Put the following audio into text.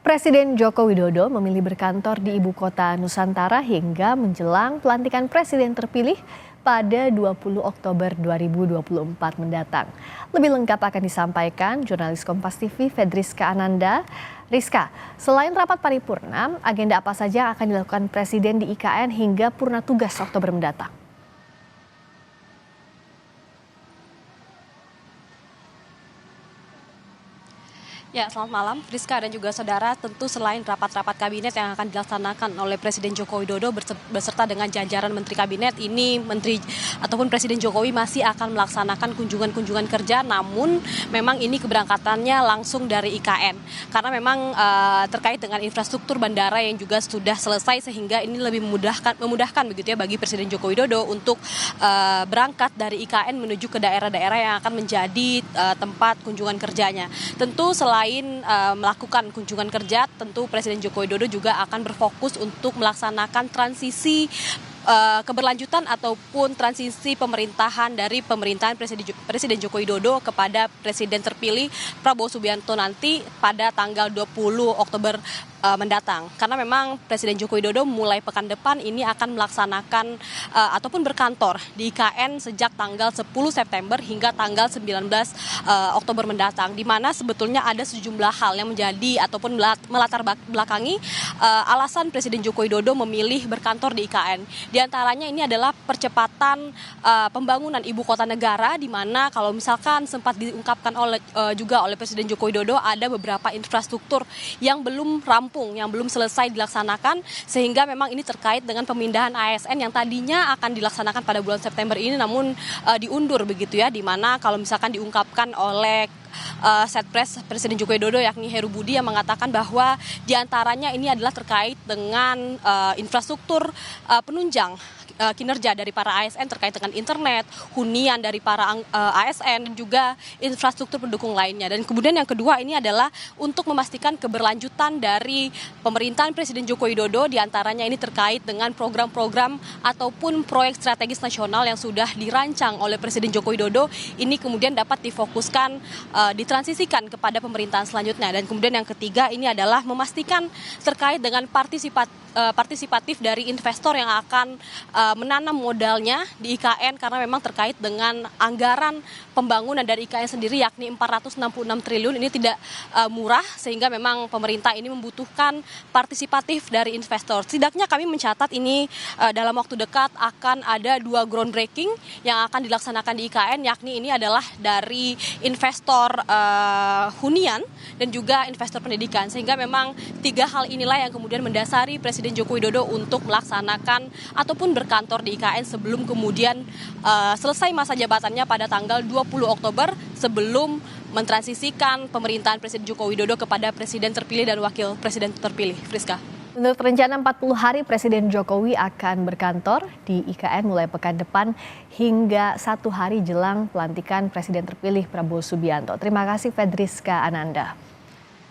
Presiden Joko Widodo memilih berkantor di ibu kota Nusantara hingga menjelang pelantikan presiden terpilih pada 20 Oktober 2024 mendatang. Lebih lengkap akan disampaikan jurnalis Kompas TV Fedriska Ananda. Rizka, selain rapat paripurna, agenda apa saja yang akan dilakukan presiden di IKN hingga purna tugas Oktober mendatang? Ya, selamat malam, Rizka dan juga saudara. Tentu selain rapat-rapat kabinet yang akan dilaksanakan oleh Presiden Joko Widodo beserta dengan jajaran Menteri Kabinet, ini Menteri ataupun Presiden Jokowi masih akan melaksanakan kunjungan-kunjungan kerja, namun memang ini keberangkatannya langsung dari IKN. Karena memang terkait dengan infrastruktur bandara yang juga sudah selesai, sehingga ini lebih memudahkan begitu ya bagi Presiden Joko Widodo untuk berangkat dari IKN menuju ke daerah-daerah yang akan menjadi tempat kunjungan kerjanya. Tentu selain melakukan kunjungan kerja, tentu Presiden Joko Widodo juga akan berfokus untuk melaksanakan transisi keberlanjutan ataupun transisi pemerintahan dari pemerintahan Presiden Joko Widodo kepada Presiden terpilih Prabowo Subianto nanti pada tanggal 20 Oktober mendatang. Karena memang Presiden Joko Widodo mulai pekan depan ini akan melaksanakan ataupun berkantor di IKN sejak tanggal 10 September hingga tanggal 19 Oktober mendatang, di mana sebetulnya ada sejumlah hal yang menjadi ataupun melatar belakangi alasan Presiden Joko Widodo memilih berkantor di IKN. Di antaranya ini adalah percepatan pembangunan ibu kota negara, di mana kalau misalkan sempat diungkapkan juga oleh Presiden Joko Widodo ada beberapa infrastruktur yang belum rampung, yang belum selesai dilaksanakan, sehingga memang ini terkait dengan pemindahan ASN yang tadinya akan dilaksanakan pada bulan September ini namun diundur begitu ya, di mana kalau misalkan diungkapkan oleh Setpres Presiden Joko Widodo yakni Heru Budi yang mengatakan bahwa diantaranya ini adalah terkait dengan infrastruktur penunjang kinerja dari para ASN terkait dengan internet, hunian dari para ASN, dan juga infrastruktur pendukung lainnya. Dan kemudian yang kedua ini adalah untuk memastikan keberlanjutan dari pemerintahan Presiden Joko Widodo, diantaranya ini terkait dengan program-program ataupun proyek strategis nasional yang sudah dirancang oleh Presiden Joko Widodo, ini kemudian dapat difokuskan, ditransisikan kepada pemerintahan selanjutnya. Dan kemudian yang ketiga ini adalah memastikan terkait dengan partisipatif dari investor yang akan menanam modalnya di IKN, karena memang terkait dengan anggaran pembangunan dari IKN sendiri yakni 466 triliun, ini tidak murah, sehingga memang pemerintah ini membutuhkan partisipatif dari investor. Setidaknya kami mencatat ini dalam waktu dekat akan ada 2 groundbreaking yang akan dilaksanakan di IKN, yakni ini adalah dari investor hunian dan juga investor pendidikan, sehingga memang 3 hal inilah yang kemudian mendasari Presiden Joko Widodo untuk melaksanakan ataupun berkantor di IKN sebelum kemudian selesai masa jabatannya pada tanggal 20 Oktober sebelum mentransisikan pemerintahan Presiden Joko Widodo kepada Presiden terpilih dan Wakil Presiden terpilih. Friska. Menurut rencana 40 hari, Presiden Jokowi akan berkantor di IKN mulai pekan depan hingga 1 hari jelang pelantikan Presiden terpilih Prabowo Subianto. Terima kasih Fedriska Ananda.